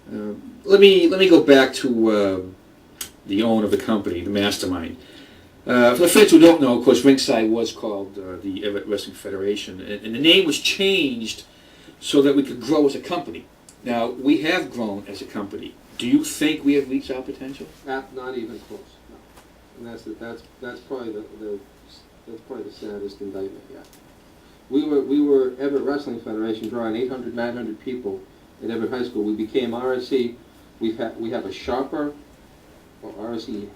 Let me go back to the owner of the company, the mastermind. For the fans who don't know, of course, Ringside was called the Everett Wrestling Federation, and the name was changed so that we could grow as a company. Now, we have grown as a company. Do you think we have reached our potential? Not even close. No. And that's probably the saddest indictment yet. We were Everett Wrestling Federation, drawing 800, 900 people at Everett High School. We became RSE. We have a sharper, or RSE,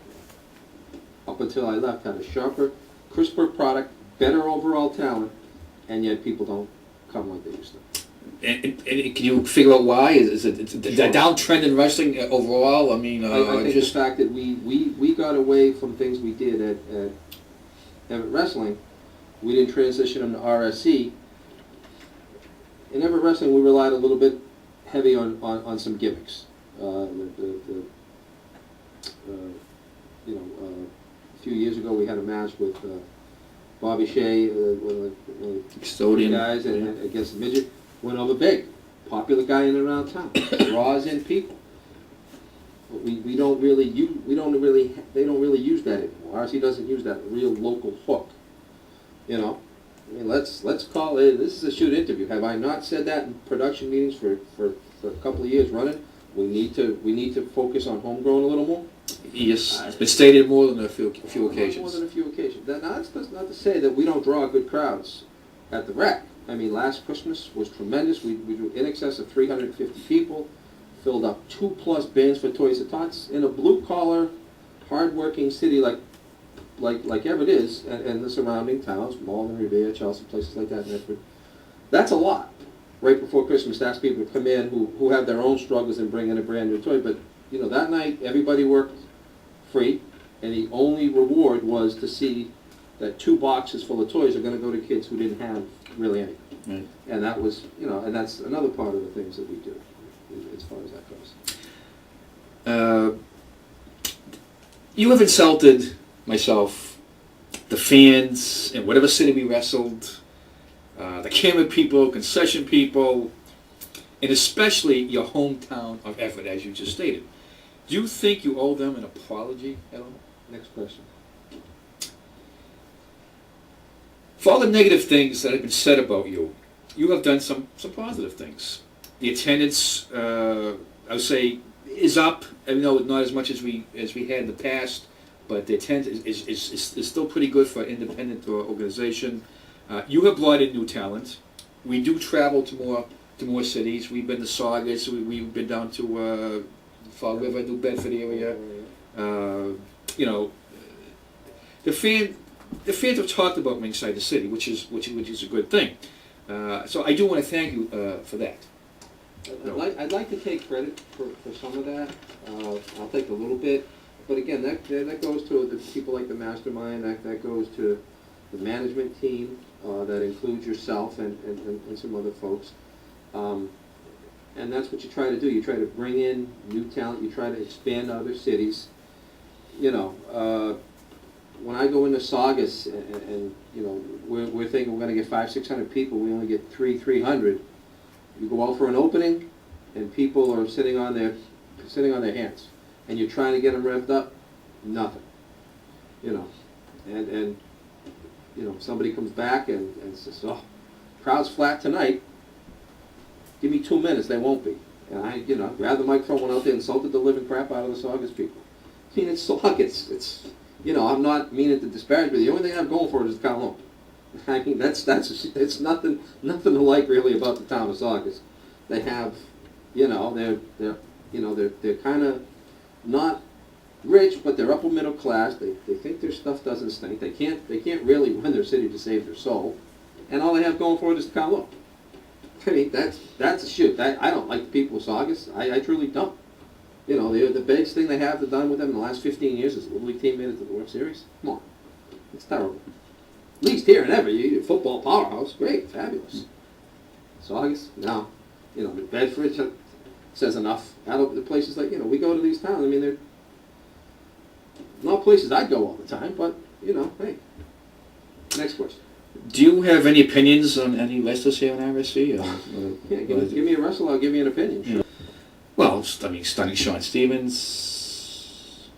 up until I left, had a sharper, crisper product, better overall talent, and yet people don't come like they used to. And can you figure out why? Is it the downtrend in wrestling overall? I mean, I think the fact that we got away from things we did at Everett Wrestling, we didn't transition them to RSE. In Everett Wrestling, we relied a little bit heavy on some gimmicks. A few years ago we had a match with Bobby Shea, one of the custodian guys, and against the midget. Went over big, popular guy in and around town, draws in people. But they don't really use that anymore. RC doesn't use that real local hook. You know, I mean, let's call it. This is a shoot interview. Have I not said that in production meetings for a couple of years running? We need to focus on homegrown a little more. Yes, it's been stated more than a few occasions. More than a few occasions. Now, that's not to say that we don't draw good crowds at the rec. I mean, last Christmas was tremendous. We drew in excess of 350 people, filled up 2+ bands for Toys and Tots in a blue-collar, hard-working city like Everett is, and the surrounding towns, Malden, Revere, Chelsea, places like that in Medford. That's a lot. Right before Christmas, to ask people to come in who have their own struggles and bring in a brand new toy. But you know, that night everybody worked free, and the only reward was to see that 2 boxes full of toys are going to go to kids who didn't have really anything. Right. And that was, and that's another part of the things that we do, as far as that goes. You have insulted myself, the fans, in whatever city we wrestled, the camera people, concession people, and especially your hometown of Everett, as you just stated. Do you think you owe them an apology at all? Next question. For all the negative things that have been said about you, you have done some positive things. The attendance, I would say, is up. I know not as much as we had in the past, but the attendance is still pretty good for an independent organization. You have brought in new talent. We do travel to more cities. We've been to Saugus. We've been down to Fall River, New Bedford area. The fans have talked about Ringside the city, which is a good thing. So I do want to thank you for that. I'd like to take credit for some of that. I'll take a little bit, but again, that goes to the people like the mastermind. That goes to the management team that includes yourself and some other folks. And that's what you try to do. You try to bring in new talent. You try to expand other cities. When I go into Saugus and we're thinking we're going to get 500-600 people, we only get 300. You go out for an opening, and people are sitting on their hands, and you're trying to get them revved up, nothing. And somebody comes back and says, "Oh, crowd's flat tonight. Give me 2 minutes." They won't be. And I grabbed the microphone, went out there, insulted the living crap out of the Saugus people. I mean, it's Saugus. It's I'm not meaning to disparage, but the only thing I'm going for is the Kowloon. I mean, it's nothing to like really about the town of Saugus. They have, they're kind of not rich, but they're upper middle class. They think their stuff doesn't stink. They can't really run their city to save their soul, and all they have going for it is the Kowloon. I mean, that's a shoot. I don't like the people of Saugus. I truly don't. The biggest thing they have done with them in the last 15 years is a Little League team made it to the World Series. Come on. It's terrible. At least here and ever, you're a football powerhouse. Great, fabulous. Saugus, no. New Bedford says enough. Out of the places like, we go to these towns. I mean, they're not places I'd go all the time, but, hey. Next question. Do you have any opinions on any wrestlers here on RSE? Yeah, give me a wrestler, I'll give you an opinion. Sure. Well, Stunning Sean Stevens.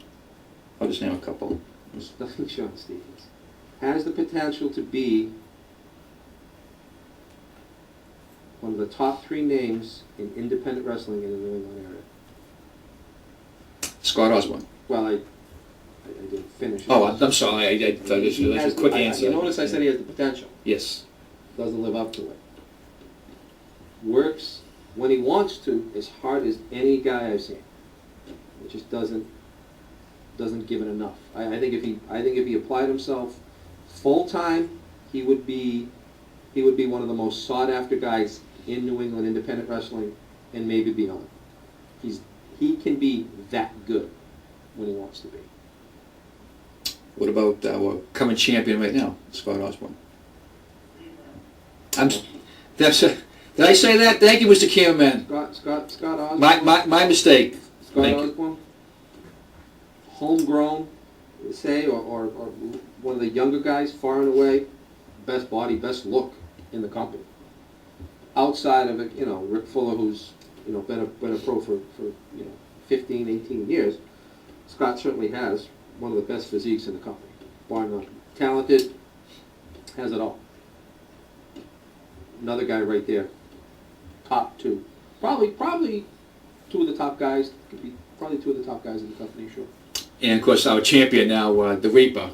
I'll just name a couple. Stunning Sean Stevens has the potential to be one of the top 3 names in independent wrestling in the New England area. Scott Osborne. Well, I didn't finish. Oh, I'm sorry. I just realized a quick answer. You notice I said he has the potential. Yes. Doesn't live up to it. Works when he wants to as hard as any guy I've seen. It just doesn't give it enough. I think if he applied himself full time, he would be one of the most sought after guys in New England independent wrestling and maybe beyond. He can be that good when he wants to be. What about our current champion right now, Scott Osborne? Did I say that? Thank you, Mr. Cameraman. Scott Osborne. My mistake. Scott Thank Osborne. Homegrown, say, or one of the younger guys, far and away, best body, best look in the company. Outside of it, Rick Fuller, who's been a pro for 15, 18 years. Scott certainly has one of the best physiques in the company, bar none. Talented, has it all. Another guy right there, top 2. Probably 2 of the top guys. Could be probably 2 of the top guys in the company, sure. And of course, our champion now, the Reaper.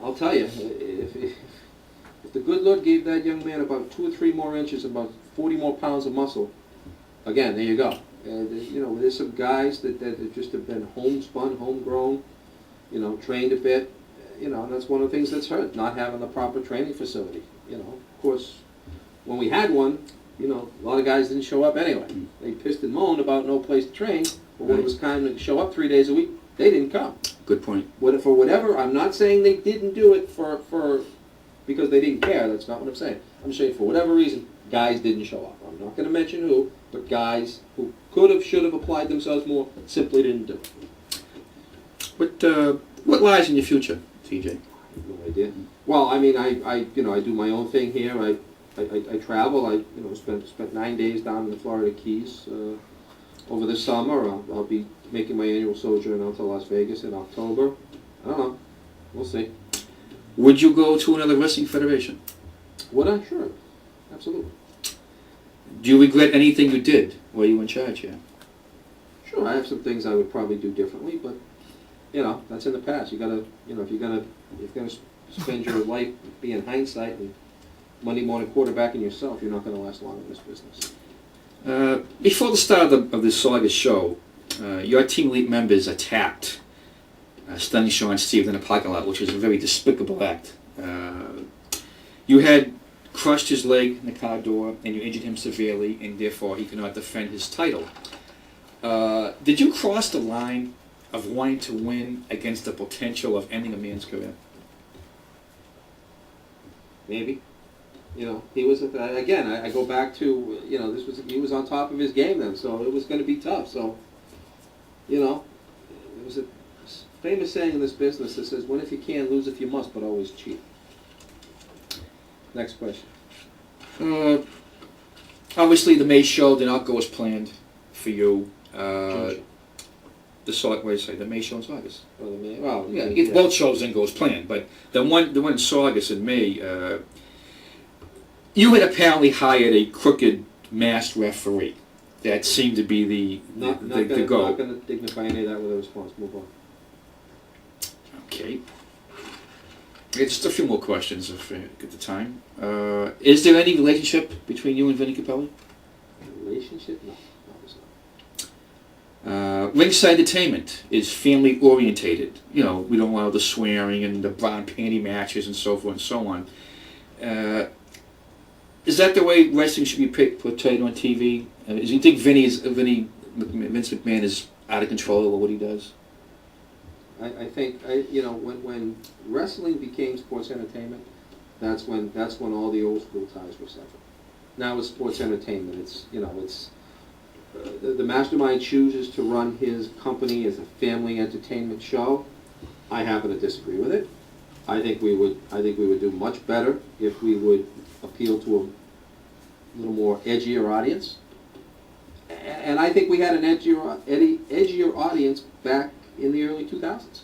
I'll tell you, if the good Lord gave that young man about 2 or 3 more inches, about 40 more pounds of muscle, again, there you go. There's some guys that just have been homespun, homegrown, trained a bit, and that's one of the things that's hurt, not having the proper training facility. Of course, when we had one, a lot of guys didn't show up anyway. They pissed and moaned about no place to train, but when it was time to show up 3 days a week, they didn't come. Good point. For whatever, I'm not saying they didn't do it because they didn't care. That's not what I'm saying. I'm saying for whatever reason, guys didn't show up. I'm not going to mention who, but guys who could have, should have applied themselves more simply didn't do it. What lies in your future, TJ? I have no idea. Well, I mean, I do my own thing here. I travel. I spent 9 days down in the Florida Keys over the summer. I'll be making my annual sojourn out to Las Vegas in October. I don't know. We'll see. Would you go to another wrestling federation? Would I? Sure. Absolutely. Do you regret anything you did while you were in charge here? Sure, I have some things I would probably do differently, but that's in the past. You gotta, if you're gonna spend your life being hindsight and Monday morning quarterbacking yourself, you're not gonna last long in this business. Before the start of this saga show, your team elite members attacked Stunning Sean Stevens in a parking lot, which was a very despicable act. You had crushed his leg in the car door, and you injured him severely, and therefore he could not defend his title. Did you cross the line of wanting to win against the potential of ending a man's career? Maybe. He was again. I go back to he was on top of his game then, so it was going to be tough. So, it was a famous saying in this business that says, "Win if you can, lose if you must, but always cheat." Next question. Obviously, the May show did not go as planned for you. The May show in Saugus. Oh, the May. Both shows didn't go as planned, but the one in Saugus in May, you had apparently hired a crooked masked referee. That seemed to be the goal. Not going to dignify any of that with a response. Move on. Okay. Just a few more questions if we get the time. Is there any relationship between you and Vinny Capelli? Relationship? No, there's not. Ringside Entertainment is family orientated. We don't allow the swearing and the brown panty matches and so forth and so on. Is that the way wrestling should be portrayed on TV? Do you think Vince McMahon is out of control of what he does? I think when wrestling became sports entertainment, that's when all the old school ties were severed. Now it's sports entertainment. It's the mastermind chooses to run his company as a family entertainment show. I happen to disagree with it. I think we would do much better if we would appeal to a little more edgier audience. And I think we had an edgier audience back in the early 2000s.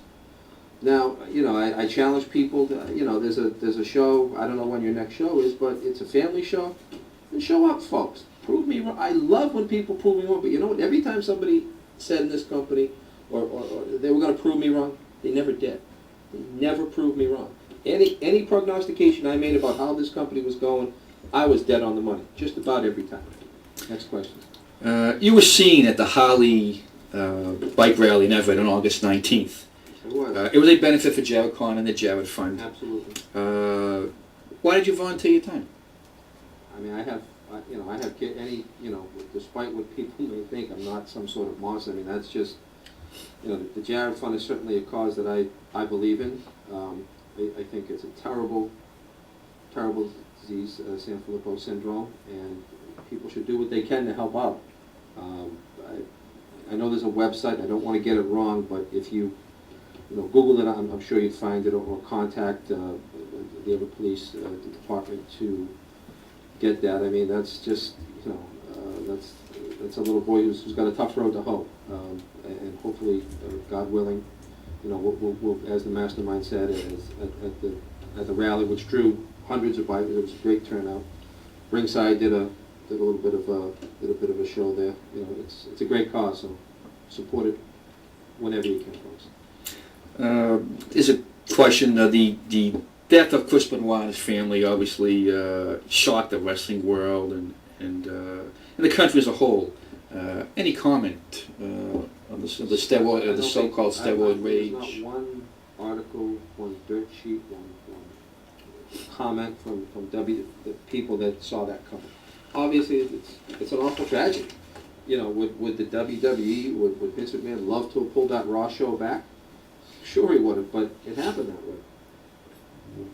Now, I challenge people to, there's a show, I don't know when your next show is, but it's a family show. And show up, folks. Prove me wrong. I love when people prove me wrong, but you know what? Every time somebody said in this company, or they were going to prove me wrong, they never did. They never proved me wrong. Any prognostication I made about how this company was going, I was dead on the money, just about every time. Next question. You were seen at the Harley bike rally in Everett on August 19th. It was. It was a benefit for Jared Kahn and the Jared Fund. Absolutely. Why did you volunteer your time? I mean, I have despite what people may think, I'm not some sort of monster. I mean, that's just, the Jared Fund is certainly a cause that I believe in. I think it's a terrible, terrible disease, Sanfilippo syndrome, and people should do what they can to help out. I know there's a website, I don't want to get it wrong, but if you Google it, I'm sure you'd find it, or contact the Everett Police Department to get that. I mean, that's just, that's a little boy who's got a tough road to hoe, and hopefully, God willing, we'll, as the mastermind said, at the rally, which drew hundreds of bikers, it was a great turnout. Ringside did a little bit of a show there. It's a great cause, so support it whenever you can, folks. Is a question, the death of Chris Benoit and his family obviously shocked the wrestling world and the country as a whole. Any comment on the steroid, the so-called steroid rage? There's not one article, one dirt sheet, one comment from the people that saw that coming. Obviously, it's an awful tragedy. Would the WWE, would Vince McMahon love to have pulled that Raw show back? Sure he would have, but it happened that way.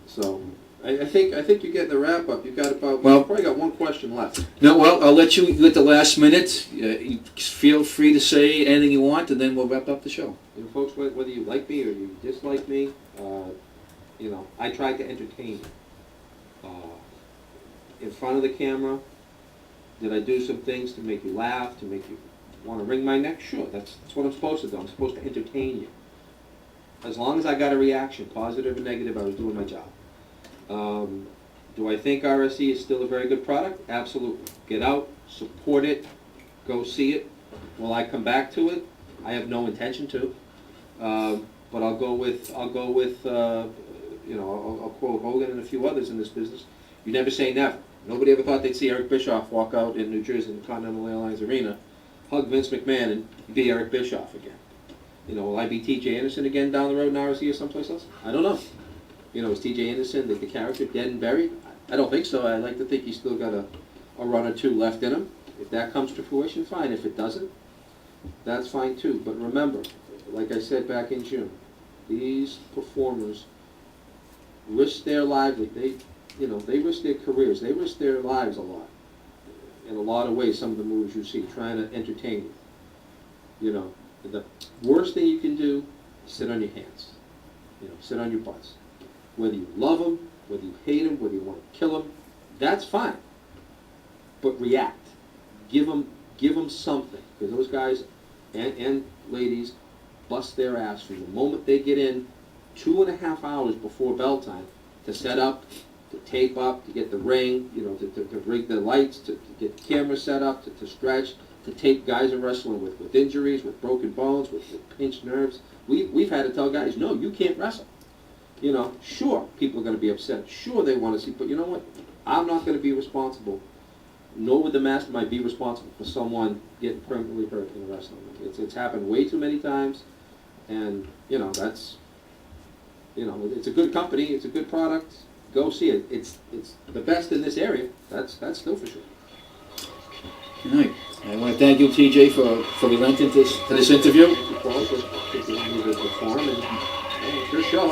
So, I think you're getting the wrap up. You've got you've probably got one question left. No, well, I'll let you at the last minute. You feel free to say anything you want, and then we'll wrap up the show. Folks, whether you like me or you dislike me, I tried to entertain you. In front of the camera, did I do some things to make you laugh, to make you want to wring my neck? Sure, that's what I'm supposed to do. I'm supposed to entertain you. As long as I got a reaction, positive or negative, I was doing my job. Do I think RSE is still a very good product? Absolutely. Get out, support it, go see it. Will I come back to it? I have no intention to. But I'll quote Hogan and a few others in this business. You never say never. Nobody ever thought they'd see Eric Bischoff walk out in New Jersey in the Continental Airlines Arena, hug Vince McMahon, and be Eric Bischoff again. Will I be TJAnderson again down the road in RSE or someplace else? I don't know. Is TJAnderson the character dead and buried? I don't think so. I like to think he's still got a run or two left in him. If that comes to fruition, fine. If it doesn't, that's fine too. But remember, like I said back in June, these performers risk their lives. They risk their careers. They risk their lives a lot. In a lot of ways, some of the moves you see, trying to entertain you. The worst thing you can do is sit on your hands. Sit on your butts. Whether you love them, whether you hate them, whether you want to kill them, that's fine. But react. Give them something. Because those guys and ladies bust their ass from the moment they get in 2.5 hours before bell time to set up, to tape up, to get the ring, to rig the lights, to get the camera set up, to stretch, to tape guys are wrestling with injuries, with broken bones, with pinched nerves. We've had to tell guys, no, you can't wrestle. Sure, people are going to be upset. Sure, they want to see, but you know what? I'm not going to be responsible, nor would the mastermind be responsible for someone getting permanently hurt in a wrestling match. It's happened way too many times, and that's, it's a good company, it's a good product. Go see it. It's the best in this area. That's still for sure. Good night. I want to thank you, TJ, for relenting to this interview. Thank you, Paul, for continuing to perform, and good show.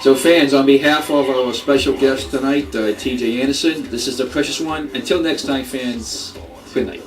So fans, on behalf of our special guest tonight, TJ Anderson, this is the Precious One. Until next time, fans, good night.